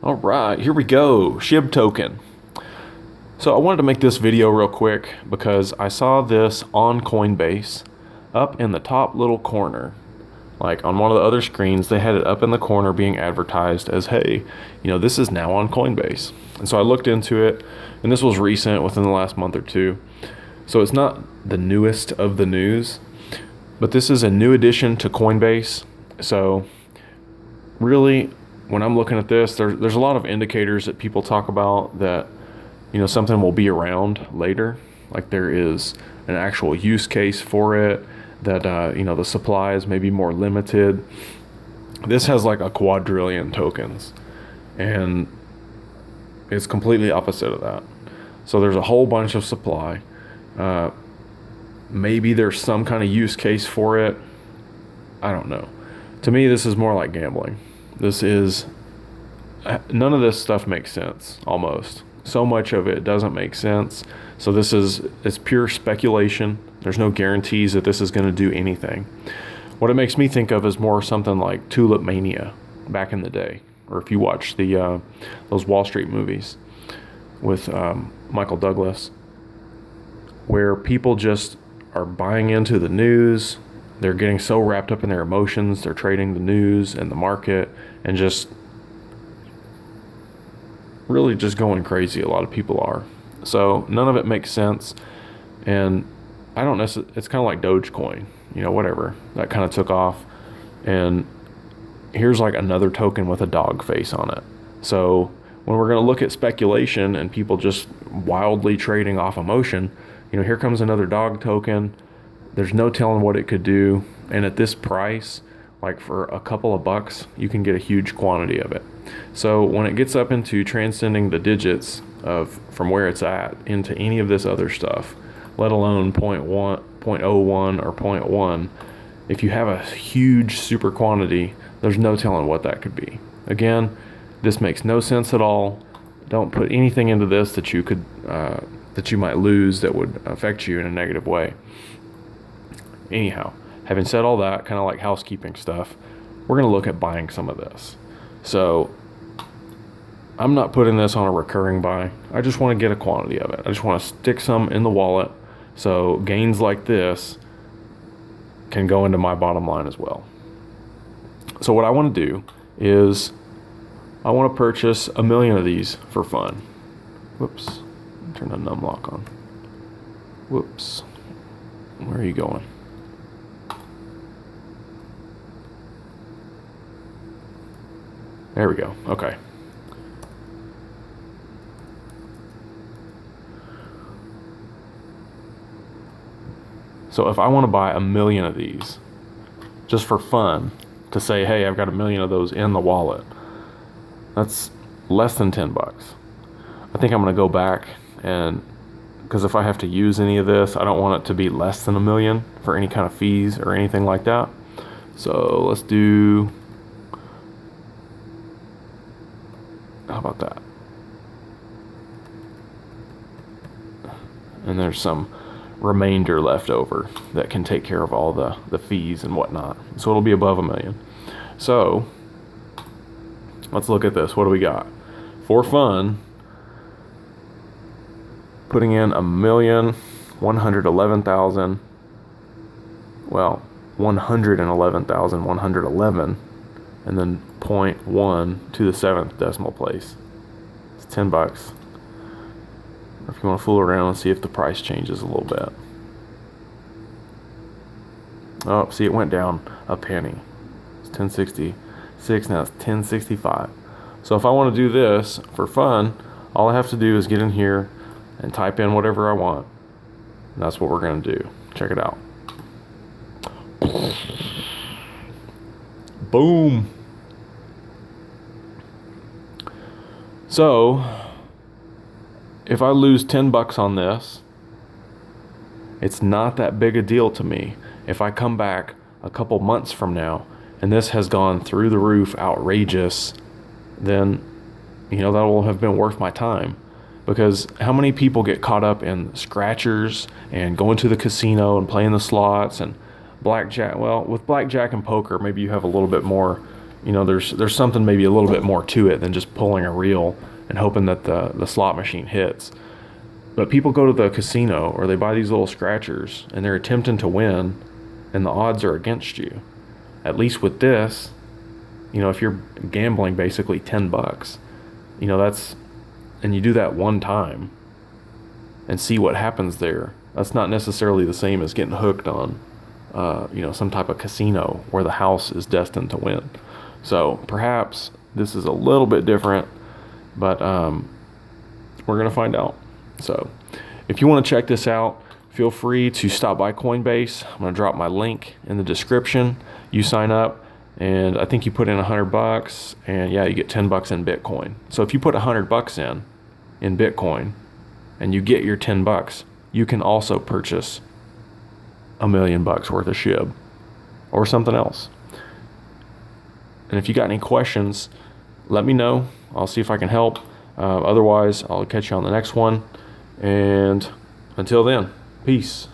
All right, here we go. SHIB token. So I wanted to make this video real quick because I saw this on Coinbase up in the top little corner. Like on one of the other screens, they had it up in the corner being advertised as, hey, this is now on Coinbase. And so I looked into it, and this was recent within the last month or two. So it's not the newest of the news, but this is a new addition to Coinbase. So really, when I'm looking at this, there's a lot of indicators that people talk about that, something will be around later. Like there is an actual use case for it, that, the supply is maybe more limited. This has like a quadrillion tokens, and it's completely opposite of that. So there's a whole bunch of supply. Maybe there's some kind of use case for it. I don't know. To me, this is more like gambling. None of this stuff makes sense, almost. So much of it doesn't make sense. So it's pure speculation. There's no guarantees that this is going to do anything. What it makes me think of is more something like Tulip Mania back in the day, or if you watch those Wall Street movies with Michael Douglas, where people just are buying into the news. They're getting so wrapped up in their emotions. They're trading the news and the market and just really just going crazy. A lot of people are. So none of it makes sense. And I don't necessarily, it's kind of like Dogecoin, whatever. That kind of took off. And here's like another token with a dog face on it. So when we're going to look at speculation and people just wildly trading off emotion, here comes another dog token. There's no telling what it could do. And at this price, like for a couple of bucks, you can get a huge quantity of it. So when it gets up into transcending the digits from where it's at into any of this other stuff, let alone 0.01 or 0.1, if you have a huge super quantity, there's no telling what that could be. Again, this makes no sense at all. Don't put anything into this that you might lose that would affect you in a negative way. Anyhow, having said all that, kind of like housekeeping stuff, we're going to look at buying some of this. So I'm not putting this on a recurring buy. I just want to get a quantity of it. I just want to stick some in the wallet so gains like this can go into my bottom line as well. So what I want to do is I want to purchase 1 million of these for fun. Whoops. Turn the num lock on. Whoops. Where are you going? There we go. Okay. So if I want to buy 1 million of these just for fun, to say, hey, I've got 1 million of those in the wallet, that's less than 10 bucks. I think I'm going to go back, and because if I have to use any of this, I don't want it to be less than 1 million for any kind of fees or anything like that. So let's do, how about that? And there's some remainder left over that can take care of all the fees and whatnot. So it'll be above 1 million. So let's look at this. What do we got? For fun, putting in 1,111,000. Well, 111,111, and then 0.1 to the 7th decimal place. It's 10 bucks. Or if you want to fool around and see if the price changes a little bit. Oh, see, it went down a penny. It's 1066, now it's 1065. So if I want to do this for fun, all I have to do is get in here and type in whatever I want. And that's what we're going to do. Check it out. Boom. So if I lose 10 bucks on this, it's not that big a deal to me. If I come back a couple months from now and this has gone through the roof, outrageous, then that will have been worth my time. Because how many people get caught up in scratchers and going to the casino and playing the slots and blackjack? Well, with blackjack and poker, maybe you have a little bit more, You know, there's something maybe a little bit more to it than just pulling a reel and hoping that the slot machine hits. But people go to the casino or they buy these little scratchers and they're attempting to win, and the odds are against you. At least with this, you know, if you're gambling basically $10, you know, and you do that one time and see what happens there. That's not necessarily the same as getting hooked on, you know, some type of casino where the house is destined to win. So perhaps this is a little bit different, but we're going to find out. So if you want to check this out, feel free to stop by Coinbase. I'm going to drop my link in the description. You sign up, and I think you put in $100, and yeah, you get $10 in Bitcoin. So if you put $100 in Bitcoin and you get your $10, you can also purchase $1 million worth of SHIB or something else. And if you got any questions, let me know. I'll see if I can help. Otherwise, I'll catch you on the next one. And until then, peace.